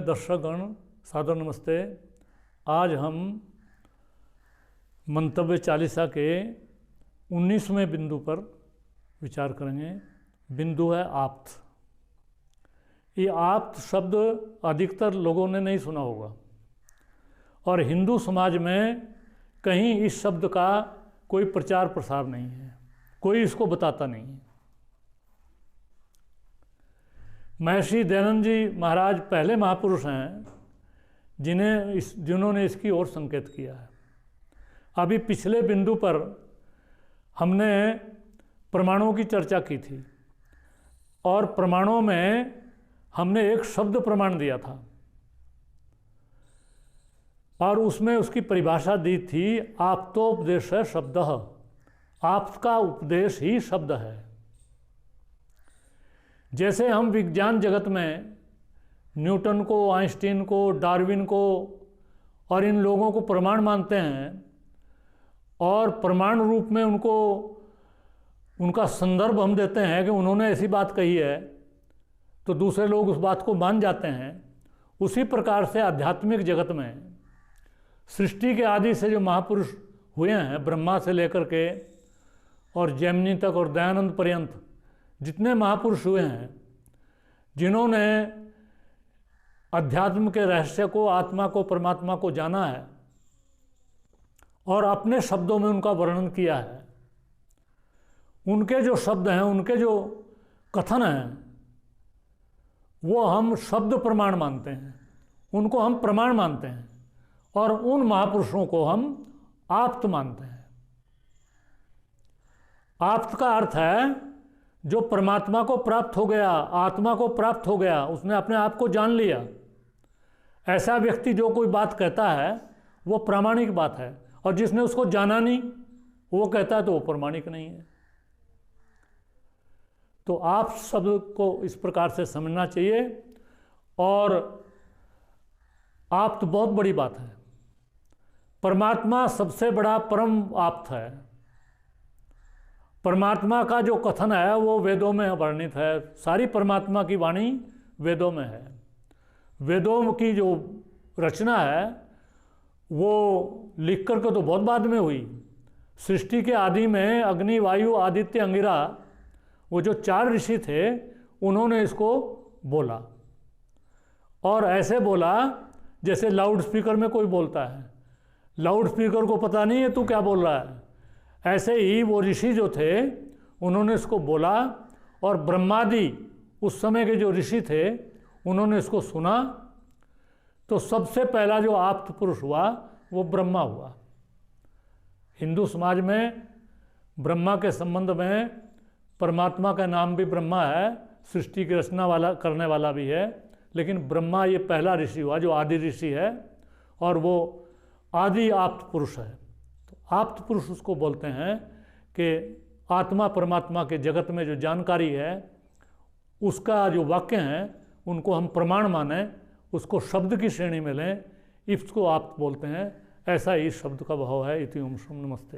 दर्शकगण, सादर नमस्ते। आज हम मंतव्य चालीसा के 19वें बिंदु पर विचार करेंगे। बिंदु है आप्त। ये आप्त शब्द अधिकतर लोगों ने नहीं सुना होगा और हिंदू समाज में कहीं इस शब्द का कोई प्रचार प्रसार नहीं है, कोई इसको बताता नहीं है। महर्षि दयानंद जी महाराज पहले महापुरुष हैं जिन्होंने इसकी ओर संकेत किया है। अभी पिछले बिंदु पर हमने प्रमाणों की चर्चा की थी और प्रमाणों में हमने एक शब्द प्रमाण दिया था और उसमें उसकी परिभाषा दी थी, आप्तोपदेश शब्द। आप्त का उपदेश ही शब्द है। जैसे हम विज्ञान जगत में न्यूटन को, आइंस्टीन को, डार्विन को और इन लोगों को प्रमाण मानते हैं और प्रमाण रूप में उनका संदर्भ हम देते हैं कि उन्होंने ऐसी बात कही है, तो दूसरे लोग उस बात को मान जाते हैं। उसी प्रकार से आध्यात्मिक जगत में सृष्टि के आदि से जो महापुरुष हुए हैं, ब्रह्मा से लेकर के और जैमिनी तक और दयानंद पर्यंत जितने महापुरुष हुए हैं, जिन्होंने अध्यात्म के रहस्य को, आत्मा को, परमात्मा को जाना है और अपने शब्दों में उनका वर्णन किया है, उनके जो शब्द हैं, उनके जो कथन हैं, वो हम शब्द प्रमाण मानते हैं, उनको हम प्रमाण मानते हैं और उन महापुरुषों को हम आप्त मानते हैं। आप्त का अर्थ है जो परमात्मा को प्राप्त हो गया, आत्मा को प्राप्त हो गया, उसने अपने आप को जान लिया। ऐसा व्यक्ति जो कोई बात कहता है वो प्रामाणिक बात है, और जिसने उसको जाना नहीं वो कहता है तो वो प्रामाणिक नहीं है। तो आप शब्द को इस प्रकार से समझना चाहिए। और आप्त बहुत बड़ी बात है। परमात्मा सबसे बड़ा परम आप्त है। परमात्मा का जो कथन है वो वेदों में वर्णित है। सारी परमात्मा की वाणी वेदों में है। वेदों की जो रचना है वो लिख करके तो बहुत बाद में हुई। सृष्टि के आदि में अग्नि, वायु, आदित्य, अंगिरा, वो जो 4 ऋषि थे, उन्होंने इसको बोला और ऐसे बोला जैसे लाउड स्पीकर में कोई बोलता है। लाउड स्पीकर को पता नहीं है तू क्या बोल रहा है। ऐसे ही वो ऋषि जो थे उन्होंने इसको बोला और ब्रह्मादि उस समय के जो ऋषि थे उन्होंने इसको सुना। तो सबसे पहला जो आप्त पुरुष हुआ वो ब्रह्मा हुआ। हिंदू समाज में ब्रह्मा के संबंध में परमात्मा का नाम भी ब्रह्मा है, सृष्टि की रचना वाला करने वाला भी है, लेकिन ब्रह्मा ये पहला ऋषि हुआ जो आदि ऋषि है और वो आदि आप्त पुरुष है। आप्त पुरुष उसको बोलते हैं कि आत्मा परमात्मा के जगत में जो जानकारी है उसका जो वाक्य हैं उनको हम प्रमाण माने, उसको शब्द की श्रेणी में लें, इसको आप्त बोलते हैं। ऐसा ही शब्द का भाव है। इति ओम नमस्ते।